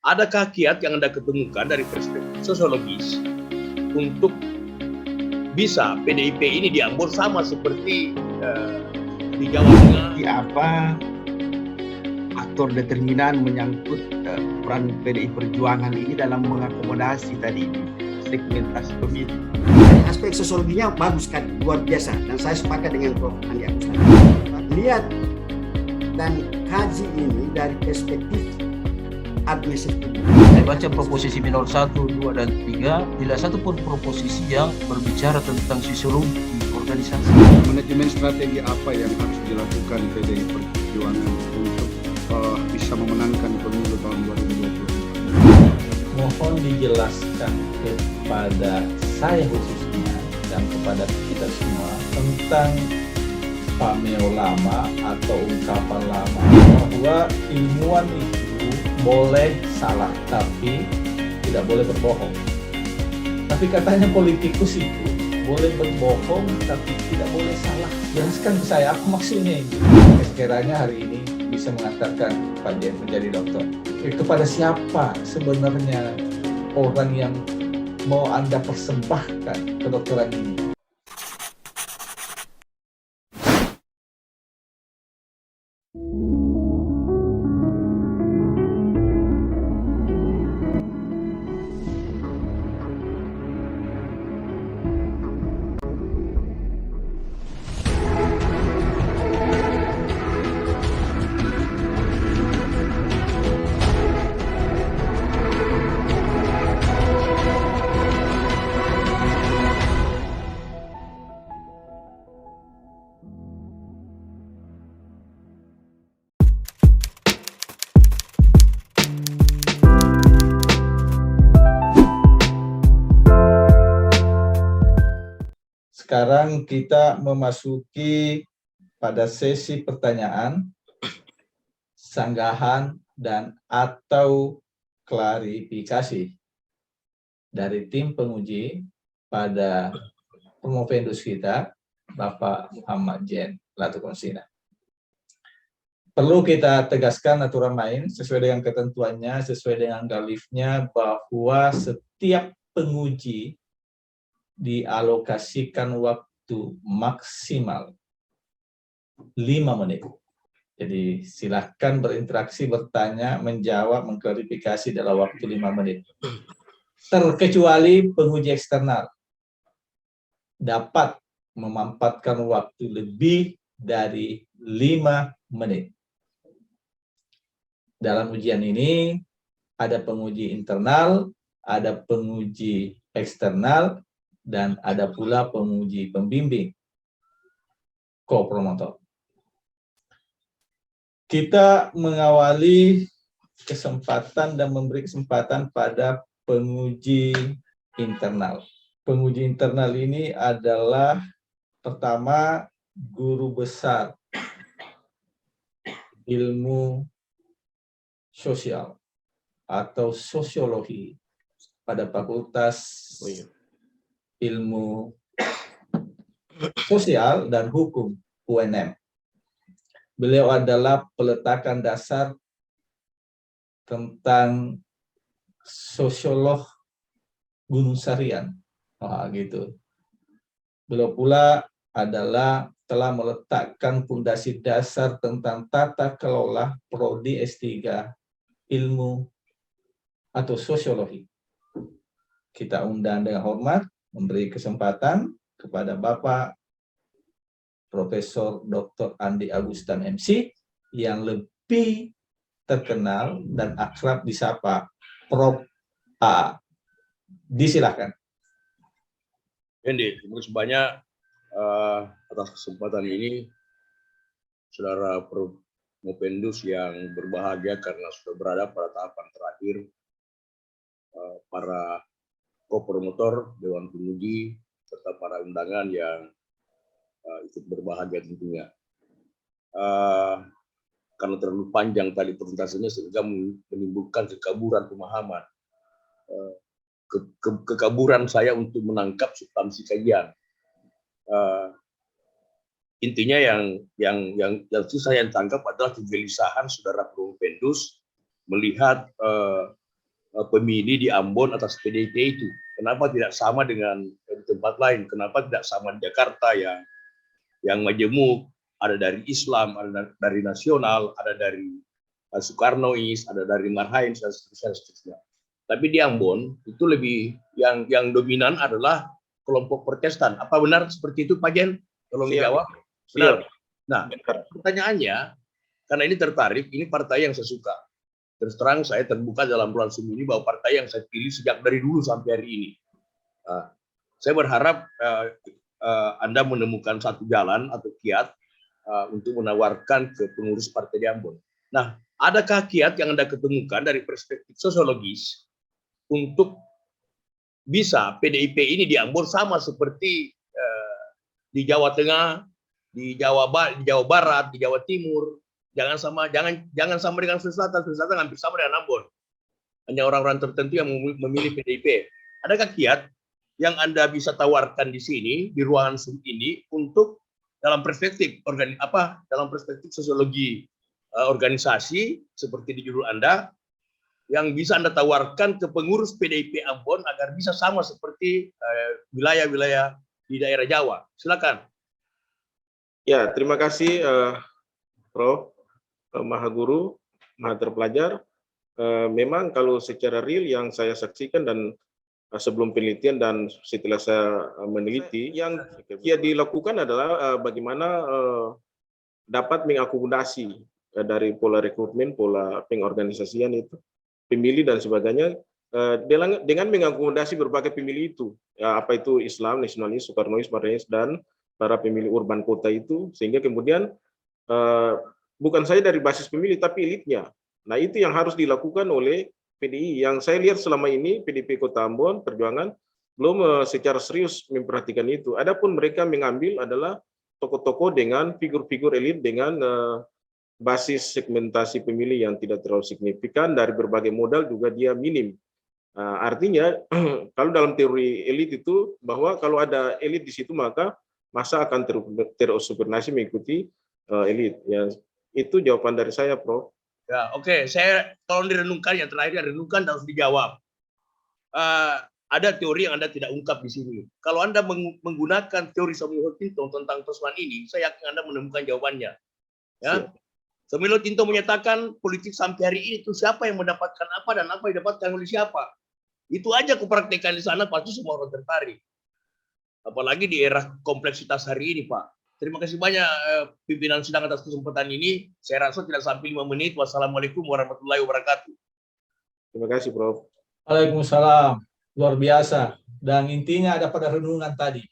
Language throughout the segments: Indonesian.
adakah kiat yang Anda ketemukan dari perspektif sosiologis untuk bisa PDIP ini diambur sama seperti di Jawa Tengah? Apa aktor determinan menyangkut peran PDI Perjuangan ini dalam mengakomodasi tadi segmentasi pemilih? Aspek sosiologinya bagus kan, luar biasa, dan saya sepakat dengan Prof. Andi Agustan. Lihat dan kaji ini dari perspektif administratif. Saya baca proposisi minor 1, 2, dan 3, tidak satu pun proposisi yang berbicara tentang sosiologi organisasi. Manajemen strategi apa yang harus dilakukan PDI Perjuangan untuk bisa memenangkan pemilu tahun 2024? Mohon dijelaskan kepada saya khususnya dan kepada kita semua tentang pameo lama atau ungkapan lama bahwa ilmuwan itu boleh salah tapi tidak boleh berbohong. Tapi katanya politikus itu boleh berbohong tapi tidak boleh salah. Jelaskan ke saya apa maksudnya ini. Sekiranya hari ini bisa mengatakan Pak Jen menjadi dokter. Kepada siapa sebenarnya orang yang mau Anda persembahkan kedokteran ini? Sekarang kita memasuki pada sesi pertanyaan, sanggahan, dan atau klarifikasi dari tim penguji pada promovendus kita, Bapak Muhammad Jen Latukonsina. Perlu kita tegaskan aturan main sesuai dengan ketentuannya, sesuai dengan galifnya, bahwa setiap penguji dialokasikan waktu maksimal 5 menit. Jadi silahkan berinteraksi, bertanya, menjawab, mengklarifikasi dalam waktu 5 menit. Terkecuali penguji eksternal dapat memanfaatkan waktu lebih dari 5 menit. Dalam ujian ini ada penguji internal, ada penguji eksternal, dan ada pula penguji pembimbing, co-promotor. Kita mengawali kesempatan dan memberi kesempatan pada penguji internal. Penguji internal ini adalah pertama guru besar ilmu sosial atau sosiologi pada Fakultas Ilmu Sosial dan Hukum UNM. Beliau adalah peletakan dasar tentang sosiolog Gunung Sarian. Gitu. Beliau pula adalah telah meletakkan fondasi dasar tentang tata kelola prodi S3 ilmu atau sosiologi. Kita undang dengan hormat memberi kesempatan kepada Bapak Profesor Dr. Andi Agustan MC yang lebih terkenal dan akrab disapa Prof. A. Disilahkan. Andy, terima kasih banyak atas kesempatan ini, saudara Promovendus yang berbahagia karena sudah berada pada tahapan terakhir, para co-promotor, Dewan Penguji, serta para undangan yang ikut berbahagia tentunya. Karena terlalu panjang tadi presentasenya sehingga menimbulkan kekaburan pemahaman. Kekaburan saya untuk menangkap substansi kajian. Intinya yang susah yang tangkap adalah kegelisahan saudara Promovendus melihat pemilih di Ambon atas PDIP itu. Kenapa tidak sama dengan di tempat lain? Kenapa tidak sama di Jakarta yang majemuk, ada dari Islam, ada dari nasional, ada dari Soekarnois, ada dari Marhain, dan seterusnya. Tapi di Ambon itu lebih yang dominan adalah kelompok Protestan. Apa benar seperti itu, Pak Jen? Tolong dijawab. Benar. Nah, pertanyaannya, karena ini tertarik, ini partai yang saya suka. Terus terang saya terbuka dalam bulan ini bahwa partai yang saya pilih sejak dari dulu sampai hari ini. Saya berharap Anda menemukan satu jalan atau kiat untuk menawarkan ke pengurus partai di Ambon. Nah, adakah kiat yang Anda ketemukan dari perspektif sosiologis untuk bisa PDIP ini di Ambon sama seperti di Jawa Tengah, di Jawa Barat, di Jawa Timur? Jangan sama dengan Selatan hampir sama dengan Ambon. Hanya orang-orang tertentu yang memilih PDIP. Adakah kiat yang Anda bisa tawarkan di sini, di ruangan Zoom ini, untuk dalam perspektif sosiologi organisasi seperti di judul Anda, yang bisa Anda tawarkan ke pengurus PDIP Ambon agar bisa sama seperti wilayah-wilayah di daerah Jawa? Silakan. Ya, terima kasih Prof. Maha Guru, Maha Terpelajar. Memang kalau secara real yang saya saksikan dan sebelum penelitian dan setelah saya meneliti, yang dilakukan adalah bagaimana dapat mengakomodasi dari pola rekrutmen, pola pengorganisasian itu, pemilih dan sebagainya, dengan mengakomodasi berbagai pemilih itu, apa itu Islam, nasionalis, Soekarnois, Marhain, dan para pemilih urban kota itu, sehingga kemudian bukan saja dari basis pemilih, tapi elitnya. Nah, itu yang harus dilakukan oleh PDI. Yang saya lihat selama ini, PDIP Kota Ambon, Perjuangan, belum secara serius memperhatikan itu. Adapun mereka mengambil adalah tokoh-tokoh dengan figur-figur elit dengan basis segmentasi pemilih yang tidak terlalu signifikan, dari berbagai modal juga dia minim. Artinya, kalau dalam teori elit itu, bahwa kalau ada elit di situ, maka masa akan terosuperasi mengikuti elit. Ya, itu jawaban dari saya, Prof. Ya, oke. Saya tolong direnungkan, yang terakhir renungkan dan harus dijawab. Ada teori yang Anda tidak ungkap di sini. Kalau Anda menggunakan teori Samuel Huntington tentang persoalan ini, saya yakin Anda menemukan jawabannya. Ya. Samuel Huntington menyatakan politik sampai hari ini itu siapa yang mendapatkan apa dan apa yang didapatkan oleh siapa. Itu aja kupraktekkan di sana, pasti semua orang tertarik. Apalagi di era kompleksitas hari ini, Pak. Terima kasih banyak pimpinan sidang atas kesempatan ini. Saya rasa tidak sampai 5 menit. Wassalamualaikum warahmatullahi wabarakatuh. Terima kasih, Prof. Waalaikumsalam. Luar biasa. Dan intinya ada pada renungan tadi.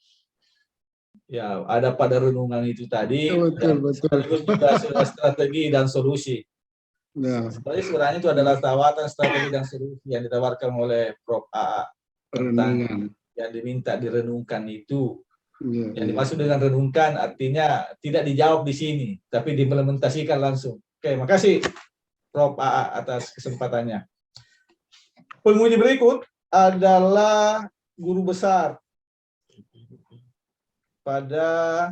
Ya, ada pada renungan itu tadi. Betul. Juga strategi dan solusi. Nah. Sebenarnya itu adalah tawaran strategi dan solusi yang ditawarkan oleh Prof. AA. Tentang yang diminta direnungkan itu. Yang dimaksud dengan renungkan artinya tidak dijawab di sini, tapi diimplementasikan langsung. Oke, makasih Prof. AA atas kesempatannya. Penguji berikut adalah guru besar pada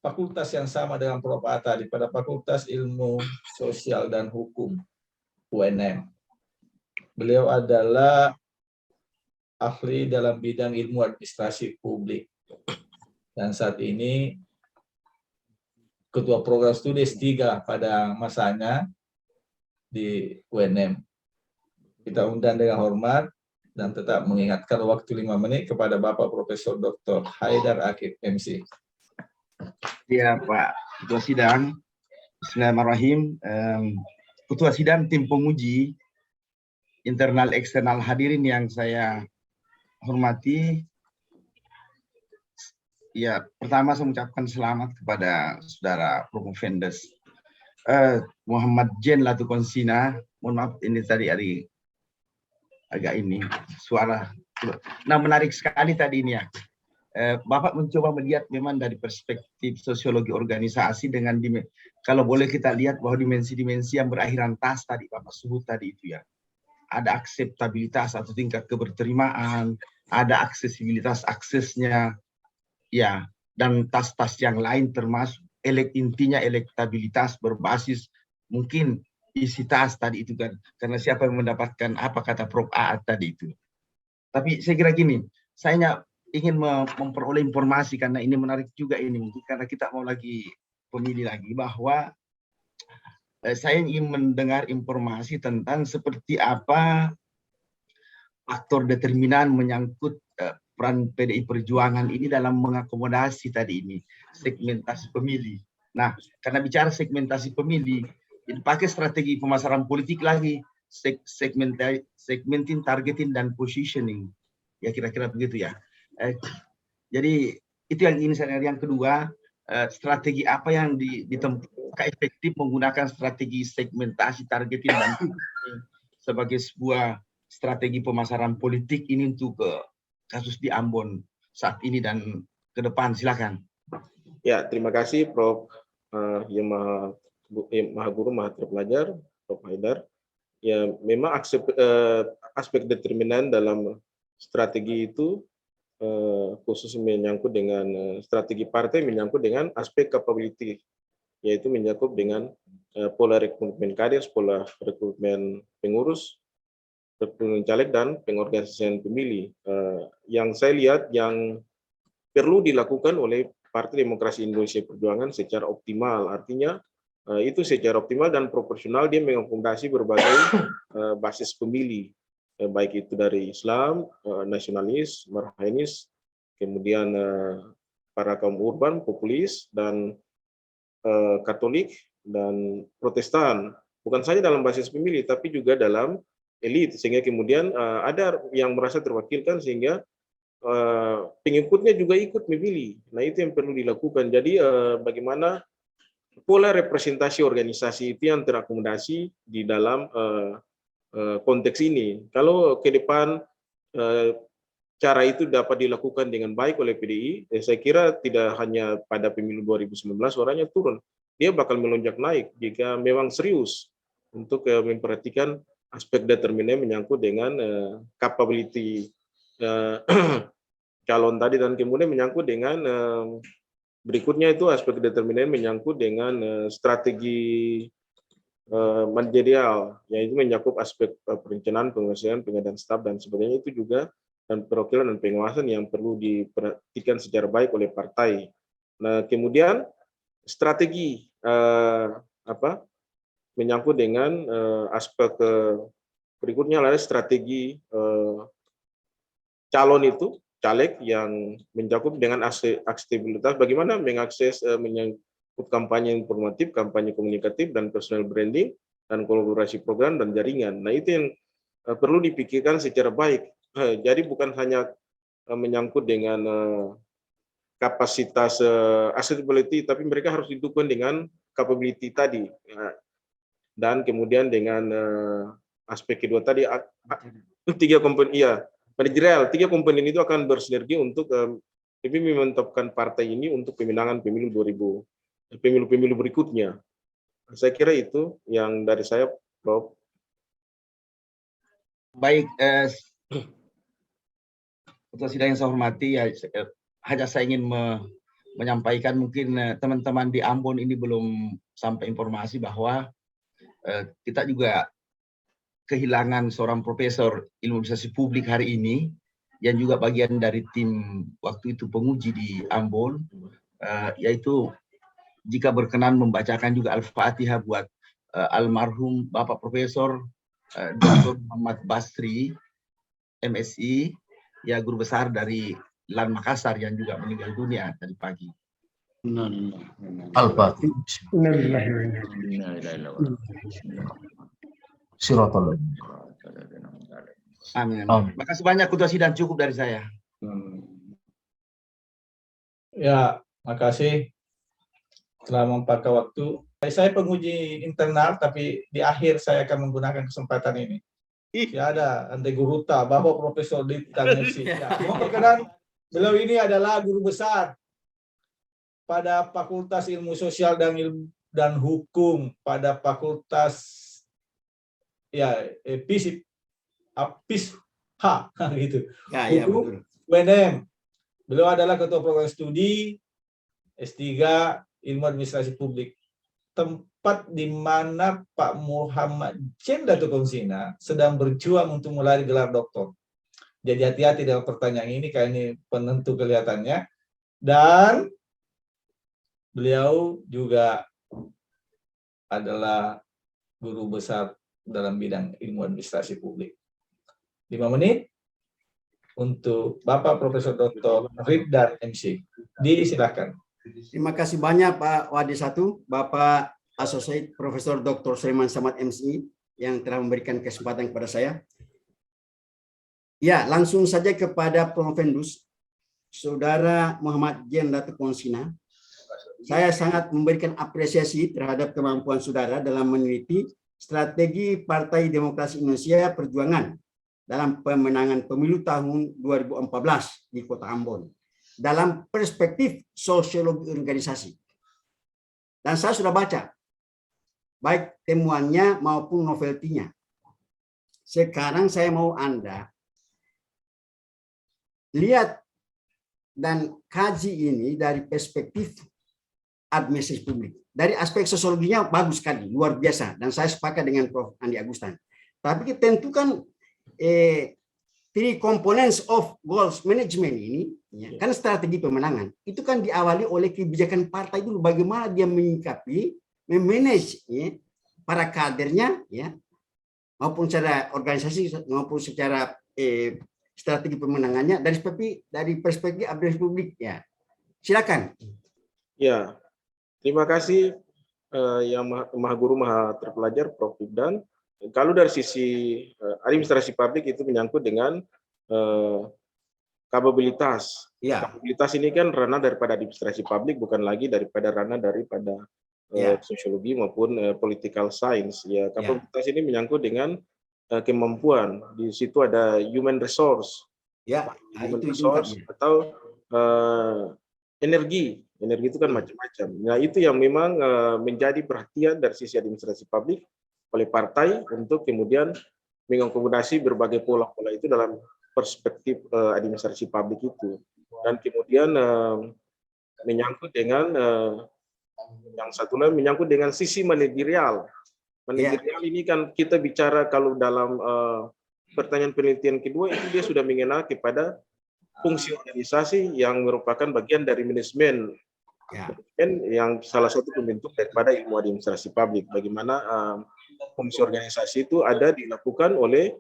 fakultas yang sama dengan Prof. AA tadi, pada Fakultas Ilmu Sosial dan Hukum UNM. Beliau adalah ahli dalam bidang ilmu administrasi publik. Dan saat ini ketua program studi S3 pada masanya di UNM. Kita undang dengan hormat dan tetap mengingatkan waktu 5 menit kepada Bapak Profesor Dr. Haidar Akif MC. Ya, Pak Ketua Sidang. Bismillahirrahmanirrahim. Ketua Sidang, tim penguji, internal eksternal hadirin yang saya hormati, ya, pertama saya mengucapkan selamat kepada saudara Promovendes Muhammad Jen Latukonsina. Mohon maaf ini tadi agak ini suara. Nah, menarik sekali tadi ini ya. Bapak mencoba melihat memang dari perspektif sosiologi organisasi dengan kalau boleh kita lihat bahwa dimensi-dimensi yang berakhiran tas tadi Bapak sebut tadi itu ya. Ada akseptabilitas atau tingkat keberterimaan, ada aksesibilitas aksesnya, ya, dan tas-tas yang lain termasuk intinya elektabilitas berbasis mungkin isi tas tadi itu kan, karena siapa yang mendapatkan apa kata Prof. Aat tadi itu. Tapi saya kira gini, saya ingin memperoleh informasi karena ini menarik juga ini, mungkin karena kita mau lagi pemilih lagi, bahwa saya ingin mendengar informasi tentang seperti apa faktor determinan menyangkut peran PDI Perjuangan ini dalam mengakomodasi tadi ini segmentasi pemilih. Nah, karena bicara segmentasi pemilih, ini pakai strategi pemasaran politik lagi, segmenting, targeting, dan positioning. Ya kira-kira begitu ya. Jadi itu yang ingin saya. Yang kedua, strategi apa yang ditempuh efektif menggunakan strategi segmentasi, targeting, dan sebagai sebuah strategi pemasaran politik ini untuk kasus di Ambon saat ini dan ke depan. Silakan. Ya, terima kasih Prof. Yang Maha Guru, Maha Terpelajar, Prof. Haidar. Ya, memang aspek determinan dalam strategi itu khusus menyangkut dengan strategi partai, menyangkut dengan aspek capability, yaitu menyangkut dengan pola rekrutmen kades, pola rekrutmen pengurus, rekrutmen caleg, dan pengorganisasian pemilih. Yang saya lihat yang perlu dilakukan oleh Partai Demokrasi Indonesia Perjuangan secara optimal, artinya itu secara optimal dan proporsional dia mengakomodasi berbagai basis pemilih, baik itu dari Islam, nasionalis, marhainis, kemudian para kaum urban, populis, dan Katolik, dan Protestan. Bukan saja dalam basis pemilih, tapi juga dalam elit, sehingga kemudian ada yang merasa terwakilkan, sehingga pengikutnya juga ikut memilih. Nah, itu yang perlu dilakukan. Jadi bagaimana pola representasi organisasi itu yang terakomodasi di dalam konteks ini. Kalau ke depan cara itu dapat dilakukan dengan baik oleh PDI, saya kira tidak hanya pada pemilu 2019 suaranya turun, dia bakal melonjak naik jika memang serius untuk memperhatikan aspek determinan menyangkut dengan capability calon tadi, dan kemudian menyangkut dengan berikutnya itu aspek determinan menyangkut dengan strategi manajerial, yaitu mencakup aspek perencanaan, pengorganisasian, pengadaan staf, dan sebagainya. Itu juga dan perwakilan dan pengawasan yang perlu diperhatikan secara baik oleh partai. Nah, kemudian strategi menyangkut dengan aspek berikutnya adalah strategi calon itu, caleg yang mencakup dengan aksesibilitas, bagaimana mengakses menyangkut kampanye informatif, kampanye komunikatif, dan personal branding, dan kolaborasi program dan jaringan. Nah, itu yang perlu dipikirkan secara baik. Jadi bukan hanya menyangkut dengan kapasitas accessibility, tapi mereka harus didukung dengan capability tadi. Dan kemudian dengan aspek kedua tadi, tiga komponen, manajerial, tiga komponen itu akan bersinergi untuk lebih memantapkan partai ini untuk pemenangan pemilu berikutnya. Saya kira itu yang dari saya, Prof. Baik, Ketua Sidang yang saya hormati, ya, hanya saya ingin menyampaikan, mungkin teman-teman di Ambon ini belum sampai informasi bahwa kita juga kehilangan seorang profesor ilmu administrasi publik hari ini, yang juga bagian dari tim waktu itu penguji di Ambon, yaitu jika berkenan membacakan juga Al-Fatihah buat almarhum Bapak Profesor Dr. Muhammad Basri, MSI, ya guru besar dari LAN Makassar yang juga meninggal dunia tadi pagi. Amin. Makasih banyak Ketua Sidang, cukup dari saya. Ya, makasih telah memakai waktu. Saya penguji internal, tapi di akhir saya akan menggunakan kesempatan ini. Ya, ada Ante Guruta, Bapak Profesor Dita Mersi. Ya, mohon perkenan, beliau ini adalah guru besar pada Fakultas Ilmu Sosial dan Hukum, pada Fakultas PISH gitu. Ya, Hukum UNM. Beliau adalah Ketua Program Studi S3 Ilmu Administrasi Publik. tempat di mana Pak Muhammad Jen Datuk Konsina sedang berjuang untuk meraih gelar doktor. Jadi hati-hati dalam pertanyaan ini, karena ini penentu kelihatannya. Dan beliau juga adalah guru besar dalam bidang ilmu administrasi publik. 5 menit untuk Bapak Profesor Dr. Rifdan MC. Disilakan. Terima kasih banyak Pak Wadi Satu, Bapak Associate Profesor Dr. Sulaiman Samad MSI yang telah memberikan kesempatan kepada saya. Ya, langsung saja kepada Profendus, Saudara Muhammad Jen Datuk Konsina. Saya sangat memberikan apresiasi terhadap kemampuan saudara dalam meneliti strategi Partai Demokrasi Indonesia Perjuangan dalam pemenangan pemilu tahun 2014 di Kota Ambon dalam perspektif sosiologi organisasi. Dan saya sudah baca baik temuannya maupun noveltinya. Sekarang saya mau Anda lihat dan kaji ini dari perspektif administrasi publik. Dari aspek sosiologinya bagus sekali, luar biasa. Dan saya sepakat dengan Prof. Andi Agustan. Tapi tentu kan 3 components of goals management ini, ya, kan strategi pemenangan, itu kan diawali oleh kebijakan partai dulu, bagaimana dia menyikapi, memanage ya, para kadernya, ya, maupun secara organisasi, maupun secara strategi pemenangannya, dari perspektif administrasi publik. Ya. Silakan. Ya, terima kasih yang Maha Guru Maha Terpelajar Prof. Rifdan. Kalau dari sisi administrasi publik itu menyangkut dengan kapabilitas. Ya. Kapabilitas ini kan ranah daripada administrasi publik, bukan lagi daripada ranah daripada sosiologi maupun political science. Ya, kapabilitas ini menyangkut dengan kemampuan. Di situ ada human resource, Ya, human itu resource juga. atau energi. Energi itu kan macam-macam. Nah, itu yang memang menjadi perhatian dari sisi administrasi publik oleh partai untuk kemudian mengakomodasi berbagai pola-pola itu dalam perspektif administrasi publik itu. Dan kemudian menyangkut dengan yang satu lagi menyangkut dengan sisi manajerial. Manajerial ini kan kita bicara kalau dalam pertanyaan penelitian kedua itu dia sudah mengenal kepada fungsi organisasi yang merupakan bagian dari manajemen. Yang salah satu pembentuk daripada ilmu administrasi publik. Bagaimana fungsi organisasi itu ada dilakukan oleh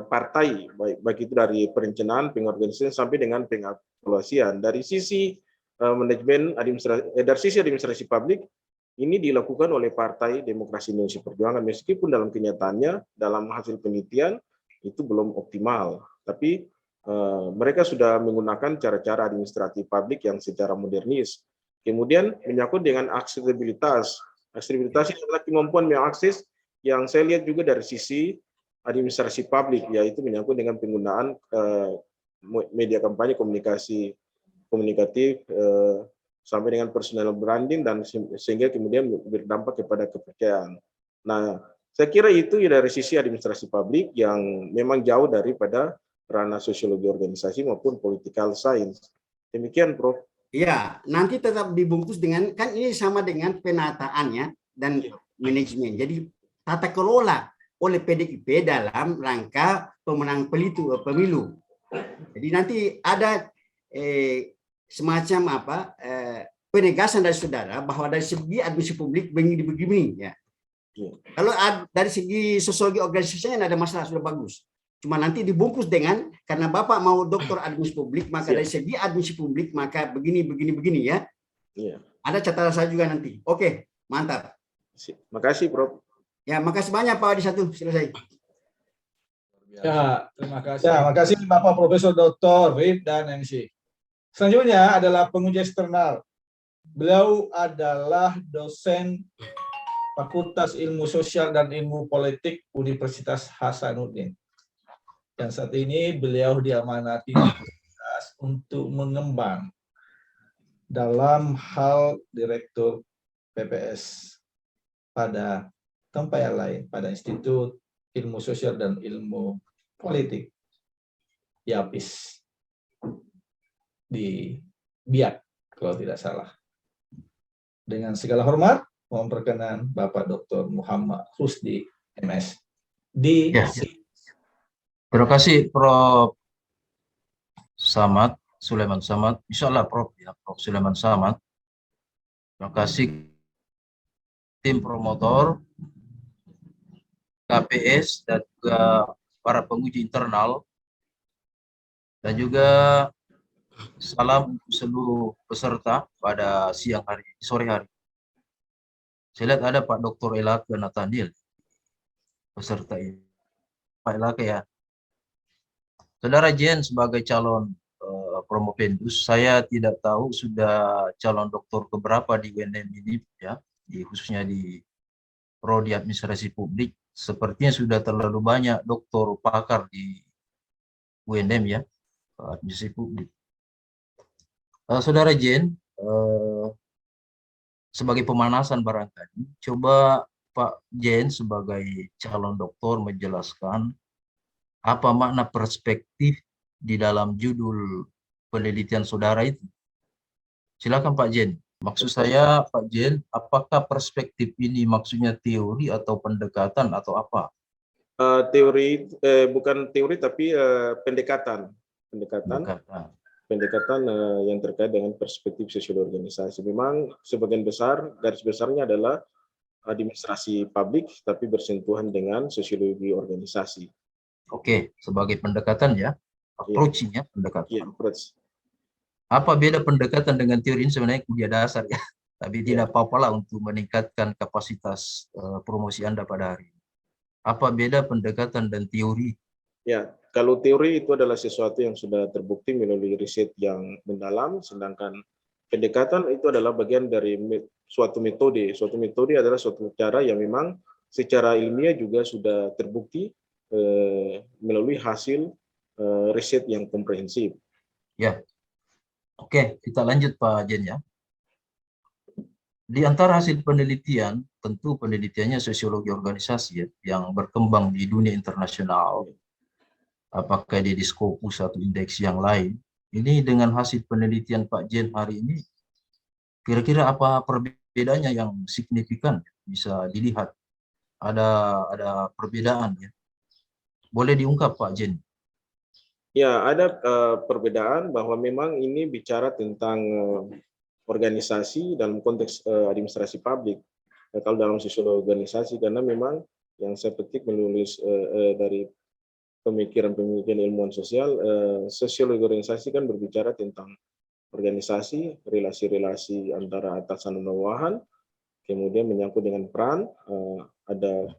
partai, baik itu dari perencanaan, pengorganisasian sampai dengan pengevaluasian. Dari sisi manajemen administrasi publik ini dilakukan oleh Partai Demokrasi Indonesia Perjuangan, meskipun dalam kenyataannya dalam hasil penelitian itu belum optimal, tapi mereka sudah menggunakan cara-cara administratif publik yang secara modernis. Kemudian menyangkut dengan aksesibilitas. Aksesibilitas itu adalah kemampuan mengakses yang saya lihat juga dari sisi administrasi publik, yaitu menyangkut dengan penggunaan media kampanye komunikatif sampai dengan personal branding dan sehingga kemudian berdampak kepada kepercayaan. Nah, saya kira itu ya dari sisi administrasi publik yang memang jauh daripada ranah sosiologi organisasi maupun political science. Demikian, Prof. Ya, nanti tetap dibungkus dengan, kan ini sama dengan penataannya dan manajemen. Jadi tata kelola oleh PDIP dalam rangka pemenang pemilu. Jadi nanti ada semacam penegasan dari saudara bahwa dari segi administrasi publik begini ya. Kalau dari segi sosiologi organisasinya ada masalah, sudah bagus. Cuma nanti dibungkus dengan, karena Bapak mau doktor administrasi publik, maka dari segi administrasi publik, maka begini ya. Iya. Ada catatan saya juga nanti. Oke, mantap. Makasih, Prof. Ya, makasih banyak Pak Wadi Satu. Selesai. Ya, terima kasih. Ya, makasih Bapak Profesor Dr. Rifdan MC. Selanjutnya adalah penguji eksternal. Beliau adalah dosen Fakultas Ilmu Sosial dan Ilmu Politik Universitas Hasanuddin. Yang saat ini beliau diamanati untuk mengembang dalam hal direktur PPS pada tempat yang lain, pada Institut Ilmu Sosial dan Ilmu Politik YAPIS di Biak, kalau tidak salah. Dengan segala hormat, mohon perkenan Bapak Dr. Muhammad Rusdi, MS. Di Ya. Terima kasih Prof. Samad, Sulaiman Samad. Insya Allah Prof. Ya, Prof. Sulaiman Samad. Terima kasih tim promotor, KPS, dan juga para penguji internal. Dan juga salam untuk seluruh peserta pada sore hari. Saya lihat ada Pak Dr. Elake Nathaniel, peserta ini. Pak Elake ya. Saudara Jen sebagai calon Promovendus, saya tidak tahu sudah calon doktor keberapa di UNM ini ya, khususnya di Prodi Administrasi Publik. Sepertinya sudah terlalu banyak doktor pakar di UNM ya, Administrasi Publik. Saudara Jen, sebagai pemanasan barangkali, coba Pak Jen sebagai calon doktor menjelaskan apa makna perspektif di dalam judul penelitian saudara itu. Silakan Pak Jen. Maksud saya Pak Jen, apakah perspektif ini maksudnya teori atau pendekatan atau apa? Teori, bukan teori tapi pendekatan yang terkait dengan perspektif sosiologi organisasi. Memang sebagian besar, garis besarnya adalah administrasi publik, tapi bersentuhan dengan sosiologi organisasi. Oke, sebagai pendekatan ya, approaching ya, pendekatan. Iya, approach. Apa beda pendekatan dengan teori ini? Sebenarnya kuliah dasar ya, tapi tidak apa-apalah untuk meningkatkan kapasitas promosi Anda pada hari ini. Apa beda pendekatan dan teori? Ya, kalau teori itu adalah sesuatu yang sudah terbukti melalui riset yang mendalam, sedangkan pendekatan itu adalah bagian dari suatu metode. Suatu metode adalah suatu cara yang memang secara ilmiah juga sudah terbukti melalui hasil riset yang komprehensif. Ya, oke, kita lanjut Pak Jen ya. Di antara hasil penelitian, tentu penelitiannya sosiologi organisasi ya, yang berkembang di dunia internasional, apakah di Scopus atau indeks yang lain. Ini dengan hasil penelitian Pak Jen hari ini, kira-kira apa perbedaannya yang signifikan bisa dilihat? Ada perbedaan ya. Boleh diungkap Pak Jen? Ya, ada perbedaan bahwa memang ini bicara tentang organisasi dalam konteks administrasi publik. Kalau dalam sosiologi organisasi, karena memang yang saya petik menulis dari pemikiran-pemikiran ilmuwan sosial, sosiologi organisasi kan berbicara tentang organisasi, relasi-relasi antara atasan dan bawahan, kemudian menyangkut dengan peran, ada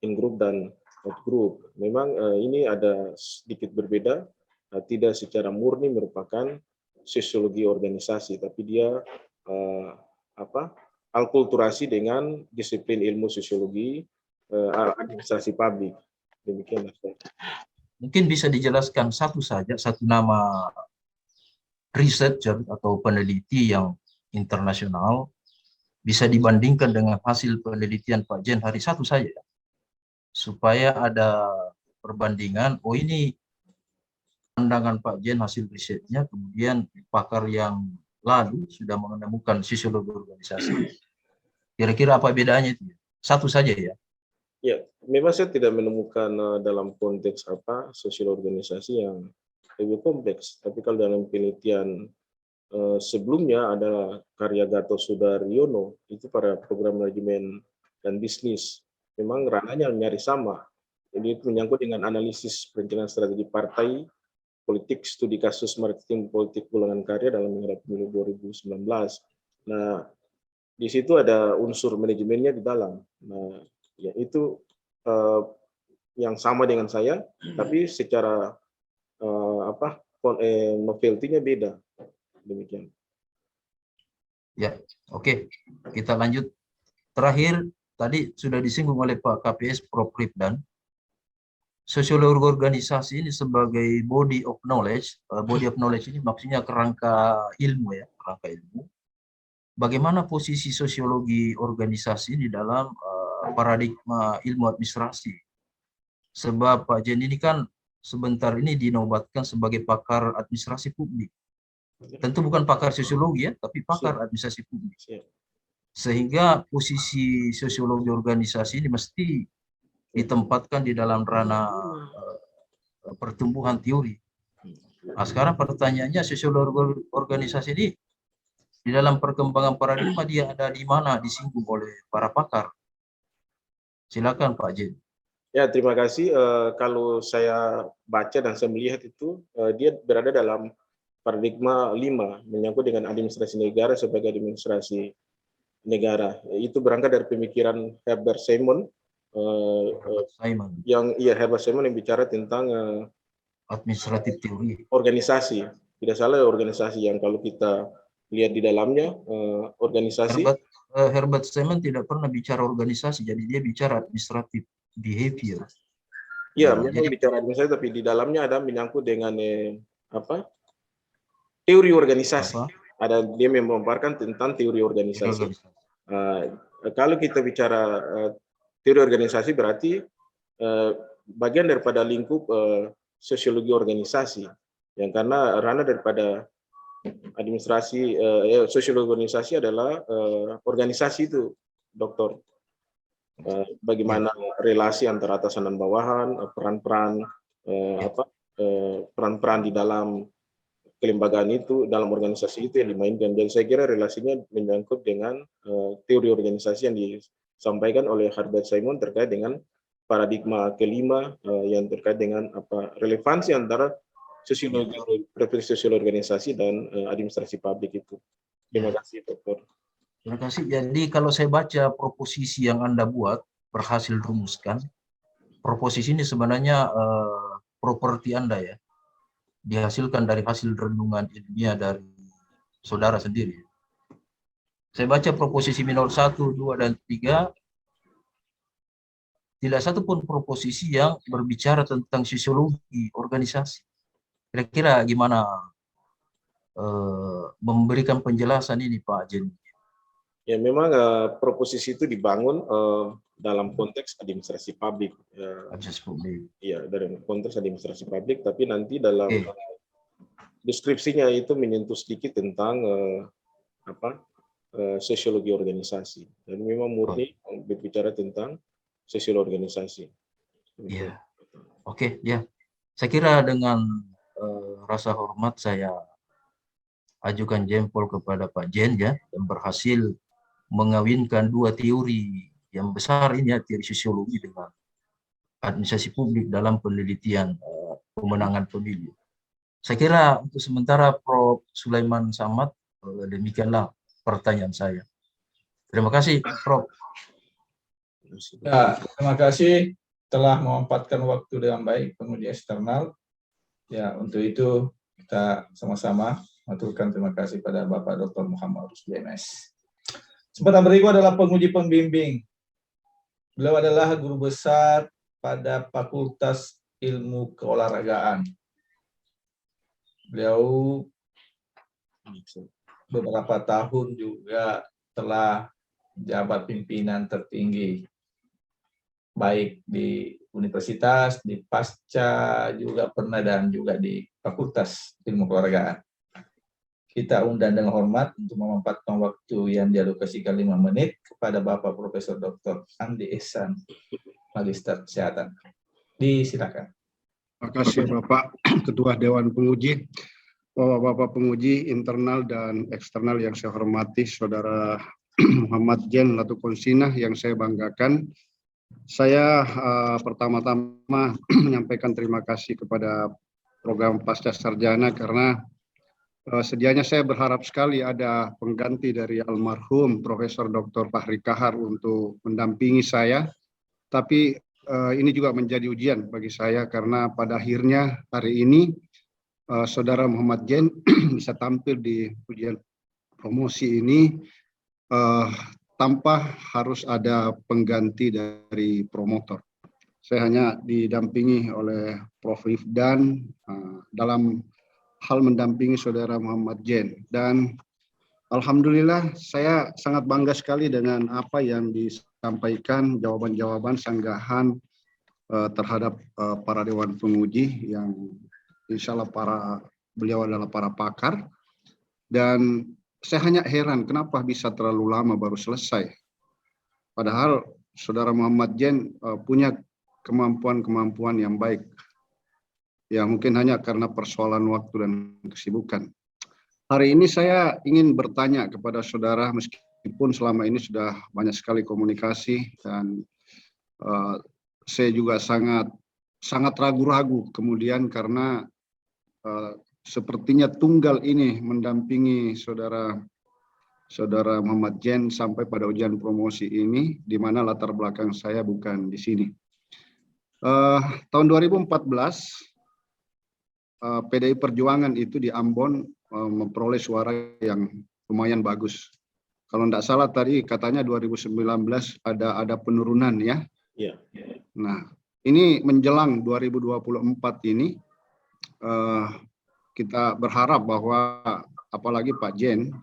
in-group dan out-group. Memang ini ada sedikit berbeda, tidak secara murni merupakan sosiologi organisasi, tapi dia alkulturasi dengan disiplin ilmu sosiologi administrasi publik. Demikian. Mungkin bisa dijelaskan satu nama researcher atau peneliti yang internasional bisa dibandingkan dengan hasil penelitian Pak Jen hari satu saja, supaya ada perbandingan. Oh, ini pandangan Pak Jen hasil risetnya, kemudian pakar yang lalu sudah menemukan sosiologi organisasi. Kira-kira apa bedanya itu? Satu saja ya. Ya, memang saya tidak menemukan dalam konteks sosiologi organisasi yang lebih kompleks. Tapi kalau dalam penelitian sebelumnya ada karya Gatot Sudaryono, itu pada program manajemen dan bisnis. Memang ranahnya nyaris sama. Jadi itu menyangkut dengan analisis perencanaan strategi partai, politik, studi kasus maritim politik ulangan karya dalam menghadapi pemilu 2019. Nah, di situ ada unsur manajemennya di dalam. Nah, ya itu yang sama dengan saya, tapi secara novelty-nya beda. Demikian. Ya, oke. Kita lanjut. Terakhir, tadi sudah disinggung oleh Pak KPS Prof. Rifdan. Sosiologi organisasi ini sebagai body of knowledge. Body of knowledge ini maksudnya kerangka ilmu ya, kerangka ilmu. Bagaimana posisi sosiologi organisasi di dalam paradigma ilmu administrasi? Sebab Pak Jen ini kan sebentar ini dinobatkan sebagai pakar administrasi publik. Tentu bukan pakar sosiologi ya, tapi pakar administrasi publik. Sehingga posisi sosiologi organisasi ini mesti ditempatkan di dalam ranah pertumbuhan teori. Nah, sekarang pertanyaannya, sosiologi organisasi ini di dalam perkembangan paradigma dia ada di mana disinggung oleh para pakar? Silakan Pak Jen. Ya, terima kasih. Kalau saya baca dan saya melihat itu, dia berada dalam paradigma 5, menyangkut dengan administrasi negara sebagai administrasi negara. Itu berangkat dari pemikiran Herbert Simon, Herbert Simon yang bicara tentang administratif teori. Organisasi. Tidak salah, organisasi yang kalau kita lihat di dalamnya, organisasi. Herbert Simon tidak pernah bicara organisasi, jadi dia bicara administratif behavior. Ya, memang bicara administratif, tapi di dalamnya ada menyangkut dengan teori organisasi. Ada dia memaparkan tentang teori organisasi. Kalau kita bicara teori organisasi berarti bagian daripada lingkup sosiologi organisasi, yang karena ranah daripada administrasi sosiologi organisasi adalah organisasi itu, Dokter. Bagaimana relasi antara atasan dan bawahan, peran-peran peran-peran di dalam kelembagaan itu, dalam organisasi itu yang dimainkan. Jadi saya kira relasinya menyangkut dengan teori organisasi yang disampaikan oleh Herbert Simon terkait dengan paradigma kelima yang terkait dengan relevansi antara sosiologi organisasi dan administrasi publik itu. Terima kasih, Dokter. Terima kasih. Jadi kalau saya baca proposisi yang Anda buat, berhasil rumuskan, proposisi ini sebenarnya properti Anda ya, dihasilkan dari hasil renungan ilmiah dari saudara sendiri. Saya baca proposisi minor 1, 2, dan 3, tidak satu pun proposisi yang berbicara tentang sosiologi organisasi. Kira-kira gimana memberikan penjelasan ini Pak Jen? Ya, memang proposisi itu dibangun dalam konteks administrasi publik. Iya, dalam konteks administrasi publik, tapi nanti dalam deskripsinya itu menyentuh sedikit tentang sosiologi organisasi. Dan memang murni berbicara tentang sosiologi organisasi. Iya. Oke, ya. Saya kira dengan rasa hormat saya ajukan jempol kepada Pak Jen ya, yang berhasil mengawinkan dua teori yang besar ini ya, teori sosiologi dengan administrasi publik dalam penelitian pemenangan pemilu. Saya kira untuk sementara Prof. Sulaiman Samad, demikianlah pertanyaan saya. Terima kasih Prof. Ya, terima kasih telah memanfaatkan waktu dengan baik penguji eksternal. Ya, untuk itu kita sama-sama mengaturkan terima kasih pada Bapak Dr. Muhammad Rusdi MS. Kesempatan berikut adalah penguji pembimbing. Beliau adalah guru besar pada Fakultas Ilmu Keolahragaan. Beliau beberapa tahun juga telah jabat pimpinan tertinggi, baik di universitas, di pasca juga pernah, dan juga di Fakultas Ilmu Keolahragaan. Kita undang dengan hormat untuk memanfaatkan waktu yang dialokasikan 5 menit kepada Bapak Profesor Dr. Andi Ihsan, Magister Kesehatan. Disilakan. Terima kasih Bapak Ketua Dewan Penguji, Bapak penguji internal dan eksternal yang saya hormati, Saudara Muhammad Jen Latukonsina yang saya banggakan. Saya pertama-tama menyampaikan terima kasih kepada program Pasca Sarjana karena sedianya saya berharap sekali ada pengganti dari almarhum Profesor Dr. Fahri Kahar untuk mendampingi saya. Tapi ini juga menjadi ujian bagi saya karena pada akhirnya hari ini Saudara Muhammad Jen bisa tampil di ujian promosi ini tanpa harus ada pengganti dari promotor. Saya hanya didampingi oleh Prof. Rifdan dalam hal mendampingi Saudara Muhammad Jen, dan alhamdulillah saya sangat bangga sekali dengan apa yang disampaikan, jawaban-jawaban sanggahan terhadap para dewan penguji yang insya Allah beliau adalah para pakar, dan saya hanya heran kenapa bisa terlalu lama baru selesai. Padahal Saudara Muhammad Jen punya kemampuan-kemampuan yang baik. Ya mungkin hanya karena persoalan waktu dan kesibukan. Hari ini saya ingin bertanya kepada saudara, meskipun selama ini sudah banyak sekali komunikasi dan saya juga sangat ragu-ragu kemudian karena sepertinya tunggal ini mendampingi saudara Muhammad Jen sampai pada ujian promosi ini, di mana latar belakang saya bukan di sini. Tahun 2014 PDI Perjuangan itu di Ambon memperoleh suara yang lumayan bagus. Kalau tidak salah tadi katanya 2019 ada penurunan ya. Iya. Nah, ini menjelang 2024 ini kita berharap bahwa apalagi Pak Jen,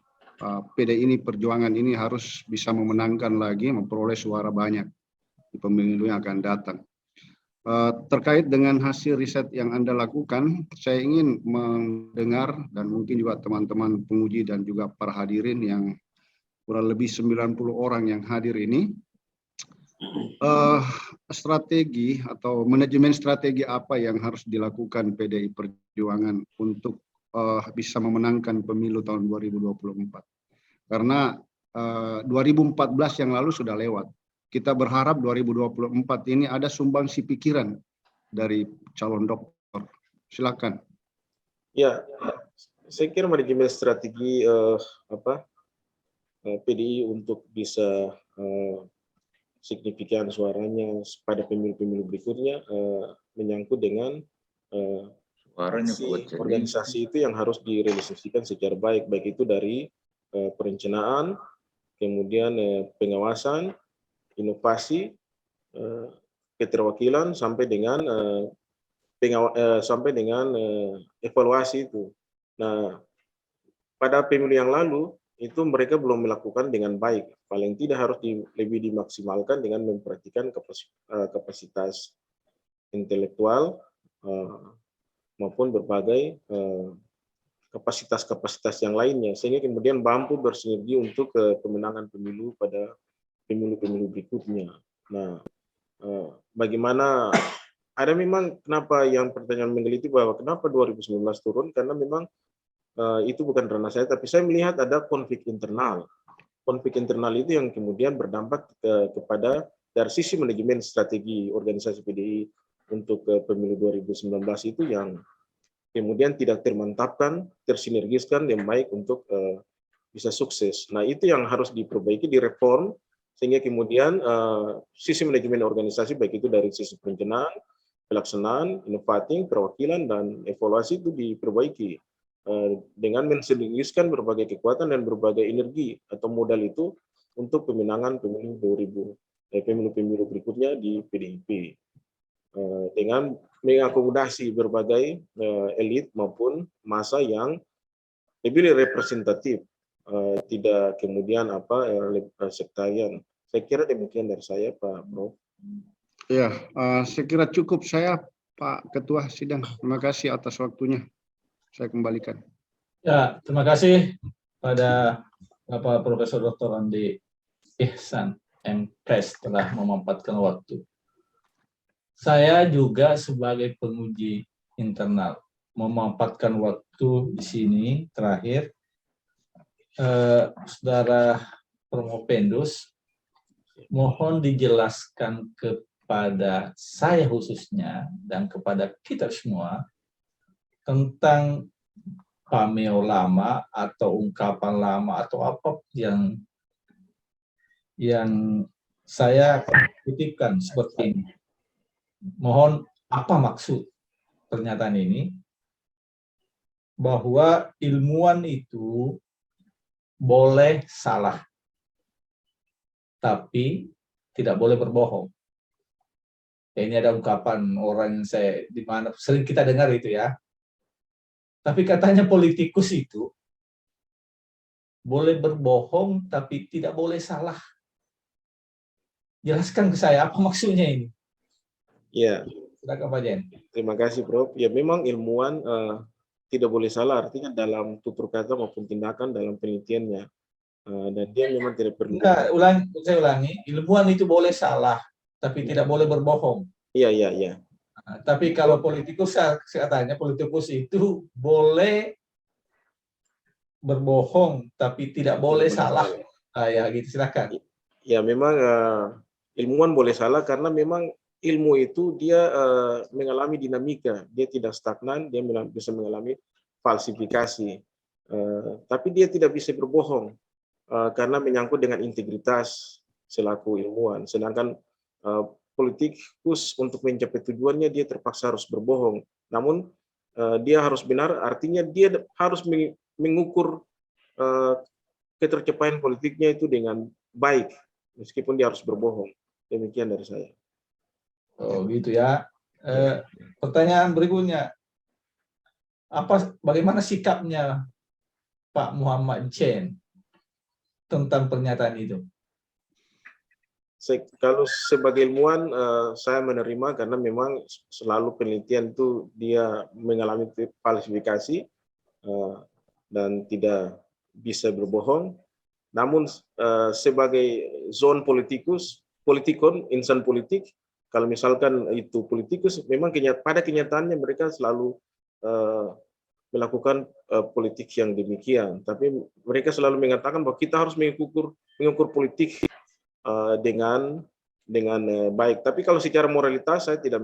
PDI ini Perjuangan ini harus bisa memenangkan lagi, memperoleh suara banyak di pemilu yang akan datang. Terkait dengan hasil riset yang Anda lakukan, saya ingin mendengar dan mungkin juga teman-teman penguji dan juga para hadirin yang kurang lebih 90 orang yang hadir ini, strategi atau manajemen strategi apa yang harus dilakukan PDI Perjuangan untuk bisa memenangkan pemilu tahun 2024. Karena 2014 yang lalu sudah lewat. Kita berharap 2024 ini ada sumbangsi pikiran dari calon dokter. Silakan. Ya, saya kira manajemen strategi PDI untuk bisa signifikan suaranya pada pemilu-pemilu berikutnya menyangkut dengan organisasi itu yang harus direalisasikan secara baik itu dari perencanaan, kemudian pengawasan, inovasi, keterwakilan sampai dengan evaluasi itu. Nah, pada pemilu yang lalu itu mereka belum melakukan dengan baik. Paling tidak harus lebih dimaksimalkan dengan memperhatikan kapasitas intelektual maupun berbagai kapasitas-kapasitas yang lainnya, sehingga kemudian mampu bersinergi untuk pemenangan pemilu pada pemilu-pemilu berikutnya. Nah, bagaimana, ada memang kenapa yang pertanyaan menggelitik bahwa kenapa 2019 turun, karena memang itu bukan ranah saya, tapi saya melihat ada konflik internal. Konflik internal itu yang kemudian berdampak kepada dari sisi manajemen strategi organisasi PDI untuk pemilu 2019 itu yang kemudian tidak termantapkan, tersinergiskan yang baik untuk bisa sukses. Nah, itu yang harus diperbaiki, direform, sehingga kemudian sisi manajemen organisasi baik itu dari sisi perencanaan, pelaksanaan, inovatif, perwakilan, dan evaluasi itu diperbaiki dengan mensinergiskan berbagai kekuatan dan berbagai energi atau modal itu untuk pemenangan pemilu pemilu berikutnya di PDIP dengan mengakomodasi berbagai elit maupun massa yang lebih representatif, tidak kemudian sektarian. Saya kira demikian dari saya, Pak Prof. Ya, saya kira cukup saya, Pak Ketua Sidang. Terima kasih atas waktunya. Saya kembalikan. Ya, terima kasih pada Bapak Profesor Dr. Andi Ihsan MPes telah memanfaatkan waktu. Saya juga sebagai penguji internal memanfaatkan waktu di sini terakhir. Saudara Promopendus, mohon dijelaskan kepada saya khususnya dan kepada kita semua tentang pameo lama atau ungkapan lama atau apa yang saya kutipkan seperti ini. Mohon apa maksud pernyataan ini? Bahwa ilmuwan itu boleh salah, tapi tidak boleh berbohong. Ini ada ungkapan orang yang di mana sering kita dengar itu ya. Tapi katanya politikus itu boleh berbohong tapi tidak boleh salah. Jelaskan ke saya apa maksudnya ini. Ya. Silakan Pak Jen. Terima kasih, Prof. Ya, memang ilmuwan tidak boleh salah, artinya dalam tutur kata maupun tindakan dalam penelitiannya. Dan dia memang tidak perlu. Enggak, saya ulangi, ilmuwan itu boleh salah, tapi tidak boleh berbohong. Iya, iya, iya. Nah, tapi kalau politikus, katanya politikus itu boleh berbohong, tapi tidak boleh salah. Ya, gitu, silakan. Ya, memang ilmuwan boleh salah karena memang ilmu itu dia mengalami dinamika, dia tidak stagnan, dia bisa mengalami falsifikasi. Tapi dia tidak bisa berbohong karena menyangkut dengan integritas selaku ilmuwan. Sedangkan politikus untuk mencapai tujuannya dia terpaksa harus berbohong. Namun dia harus benar, artinya dia harus mengukur ketercapaian politiknya itu dengan baik, meskipun dia harus berbohong. Demikian dari saya. Oh, gitu ya. Pertanyaan berikutnya, bagaimana sikapnya Pak Muhammad Jen tentang pernyataan itu? Kalau sebagai ilmuwan, saya menerima karena memang selalu penelitian itu dia mengalami falsifikasi dan tidak bisa berbohong. Namun sebagai zon politikon, insan politik, kalau misalkan itu politikus, memang pada kenyataannya mereka selalu melakukan politik yang demikian. Tapi mereka selalu mengatakan bahwa kita harus mengukur politik dengan baik. Tapi kalau secara moralitas saya tidak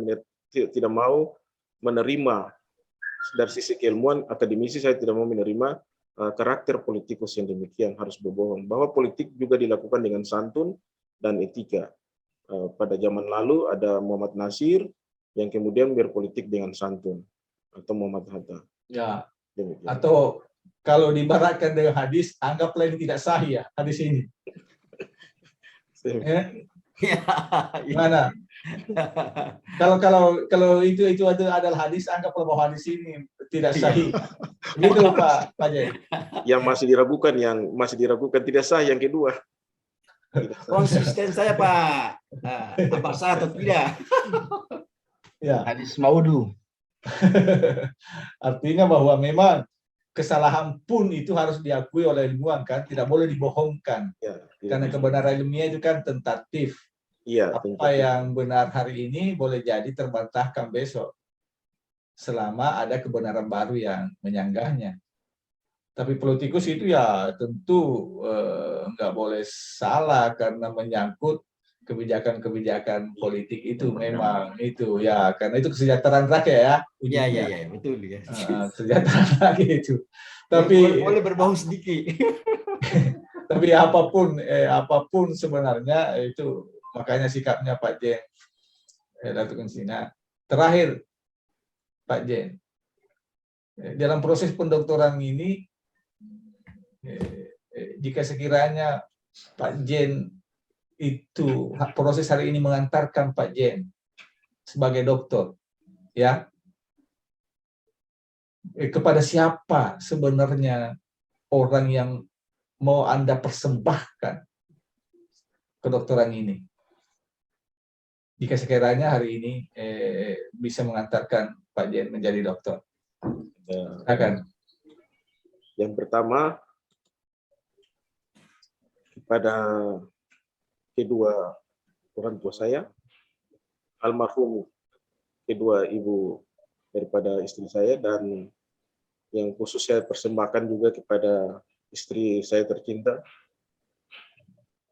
mau menerima dari sisi keilmuan akademisi, saya tidak mau menerima karakter politikus yang demikian harus berbohong. Bahwa politik juga dilakukan dengan santun dan etika. Pada zaman lalu ada Muhammad Nasir yang kemudian berpolitik dengan santun, atau Muhammad Hatta. Ya. Demikian. Atau kalau diibaratkan dengan hadis, anggaplah ini tidak sahih ya hadis ini. Gimana? Kalau itu adalah hadis, anggaplah bahwa hadis ini tidak sahih. Gitu Pak Jen. Yang masih diragukan tidak sah yang kedua. Konsisten saya Pak. Apa sah atau tidak? Ya. Hadis maudu. Artinya bahwa memang kesalahan pun itu harus diakui oleh ilmuwan, kan, tidak boleh dibohongkan. Ya, karena kebenaran ilmiah itu kan tentatif. Iya, apa yang benar hari ini boleh jadi terbantahkan besok, selama ada kebenaran baru yang menyanggahnya. Tapi politikus itu ya tentu nggak boleh salah karena menyangkut kebijakan-kebijakan politik itu, memang itu ya, karena itu kesejahteraan rakyat ya. Iya, betul ya. Kesejahteraan rakyat itu. Tapi boleh berbohong sedikit. Tapi apapun sebenarnya itu, makanya sikapnya Pak Jen Latu Konsina. Terakhir Pak Jen, dalam proses pendoktoran ini, jika sekiranya Pak Jen itu proses hari ini mengantarkan Pak Jen sebagai doktor, ya, kepada siapa sebenarnya orang yang mau Anda persembahkan kedokteran ini? Jika sekiranya hari ini bisa mengantarkan Pak Jen menjadi dokter. Silakan. Yang pertama, kepada kedua orang tua saya, almarhum kedua ibu daripada istri saya, dan yang khusus saya persembahkan juga kepada istri saya tercinta,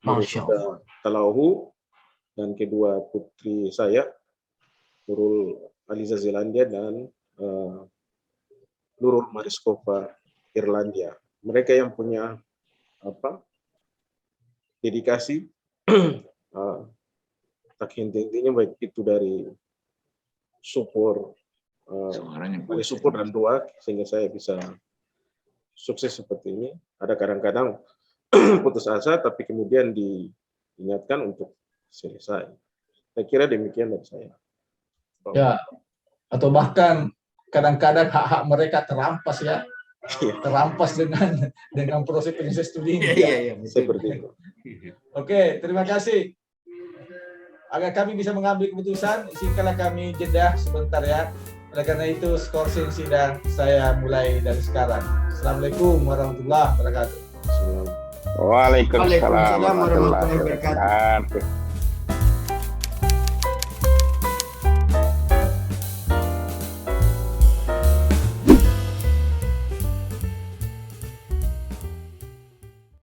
Masya Allah. Talauhu, dan kedua putri saya, Nurul Aliza Zelandia dan Nurul Mariskova Irlandia. Mereka yang punya dedikasi, tak henti-hentinya, baik itu dari support dan doa, sehingga saya bisa sukses seperti ini. Ada kadang-kadang putus asa, tapi kemudian diingatkan untuk selesai. Saya kira demikian dari saya. Ya, atau bahkan kadang-kadang hak-hak mereka terampas ya. Terampas dengan proses penyelesaian studi ini. Iya, seperti itu. Oke, terima kasih. Agar kami bisa mengambil keputusan, singkatlah kami jeda sebentar ya. Oleh karena itu, skorsing sidang saya mulai dari sekarang. Assalamualaikum warahmatullahi wabarakatuh. Waalaikumsalam Waalaikumsalam warahmatullahi warahmatullahi wabarakatuh.